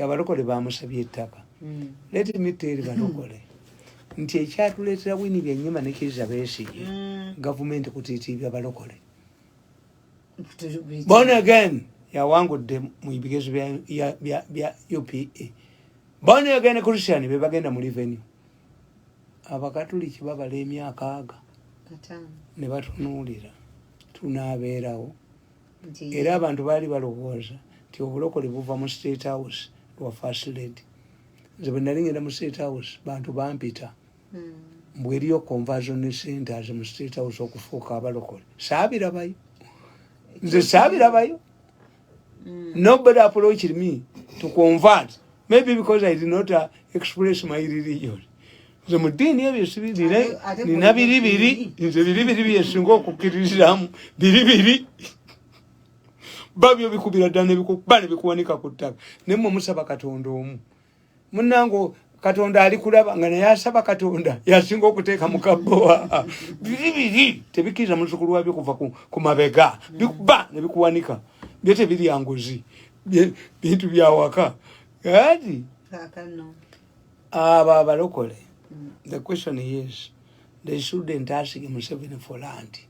nti abalokole bamusabye ettaka. Let me tell Bakoze nti ekyatuleetera Winnie Byanyima ne Kizza Besigye gavumenti kutiitiibya Abalokole. Born again yawangudde mu bigezo bya UPA. Born again Christian be bagenda mu revenue. Abakatuliki babala emyaka 6 ne batunuulira tunaabeerawo. Era abantu baali balowooza nti obulokole buva mu State House lwa First Lady. Nze bwe nali ngenda mu State House bantu bampita mbwe eriyo conversion centers mu State House okufuuka abalokole. Saabirabayo. Nze saabirabayo. Nobody approached me to convert. Maybe because I did not express my religion. Nze mu ddiini ebyo sibirire nina biribiri. Nze biribiri byesinga okukkiririzaamu biribiri. Babyo bikubira ddala ne bikuwanika ku ttaka. Ne mmwe musaba Katonda omu. Munnango Katonda ali kulaba nga naye asaba Katonda yasinga okuteeka mu kabbowa. Biribiri tebikiriza muzzukulu wabyo kuva ku mabega. Bikuba ne bikuwanika. Byo tebiri ngozi. Bintu bya waka. Kati aba Abalokole. The question is, they shouldn't ask Museveni for land.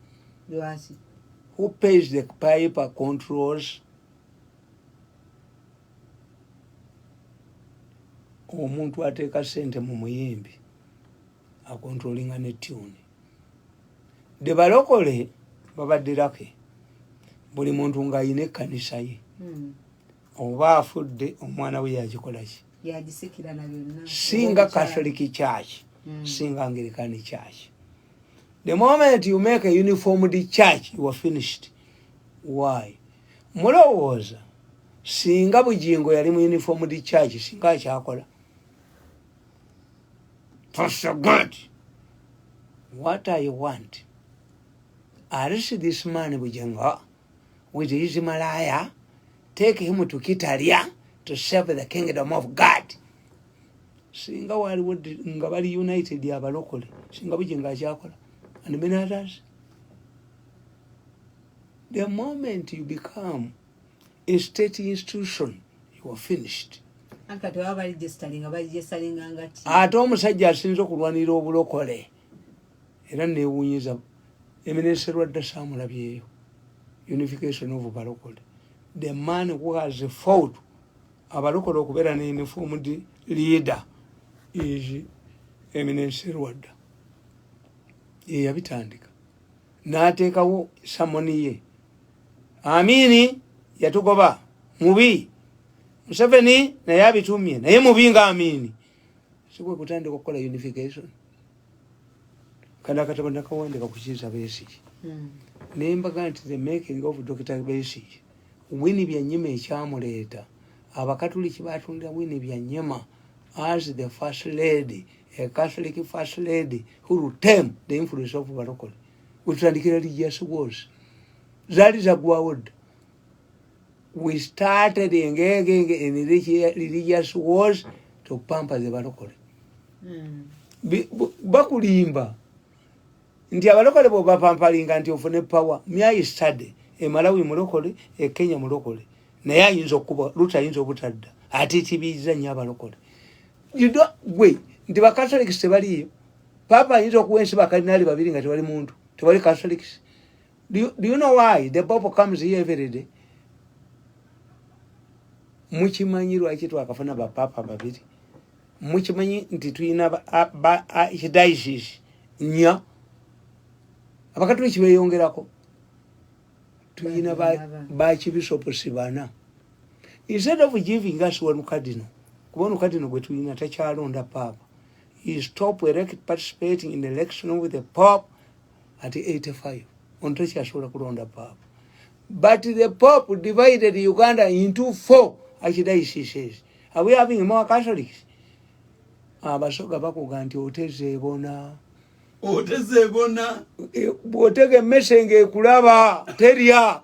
Who pays the paper controls omuntu ateeka sente mu muyimbi akontrolinga ne tune. The Abalokole babaddirake buli muntu ng'ayina ekkanisa ye oba afudde omwana we yagikola ki yagisikira na byonna singa Catholic Church singa Anglican Church. The moment you make a uniformed church, you are finished. Why? Mulowooza singa Bujingo yali mu uniformed church singa akyakola. Pastor God, what I want, arrest this man Bujingo with his Malaya, take him to Kitalia to serve the kingdom of God. Singa wali nga bali united ya Abalokole singa Bujingo akyakola. And many others. The moment you become a state institution, you are finished. Ate omusajja asinza okulwanira obulokole era neewunyiza Eminence Rwadda saamulabyeyo. Unification of Abalokole. The man who has fought Abalokole okubeera ne uniformed leader is Eminence Rwadda. Yabitandika n'ateekawo samoni ye. Amini yatugoba mubi. Museveni naye abitumye naye mubi nga Amini. Sikwe kutandika okukola unification. Kana katabanda kawandika ku Kizza Besigye. Nembaga nti the making of Dr. Besigye. Winnie Byanyima ekyamuleeta. Abakatuliki baatulira Winnie Byanyima as the first lady. A Catholic first lady who will tame the influence of Abalokole. Utandikira religious wars. That is a good. We started engaging in religious wars to pamper the Abalokole. Bakulimba. Nti Abalokole bo bapampalinga nti ofune power. Myai study. E Malawi mulokole, e Kenya mulokole. Naye ayinza okuba, Ruto ayinza obutadda. Atitibiza nnyo Abalokole. You don't wait. Nti ba Catholics tebaliyo. Papa ayinza okuwensi bakardinali babiri nga tebali muntu. Tebali Catholics. Do you know why the Pope comes here every day? Mukimanyi lwaki twakafuna ba papa babiri. Mukimanyi nti tuyina diocese nya. Abakatoliki beeyongerako. Tuyina ba Bishop Sibana. Instead of giving us one cardinal, kubona cardinal gwe tuyina takyalonda papa. He stopped participating in the election with the Pope at 85. Ontochi asobola kulonda Papa. But the Pope divided Uganda into 4 archdioceses. Are we having more Catholics? Abasoga bakuga nti otezeebona. Otezeebona. Bw'otega emmese ng'ekulaba terya.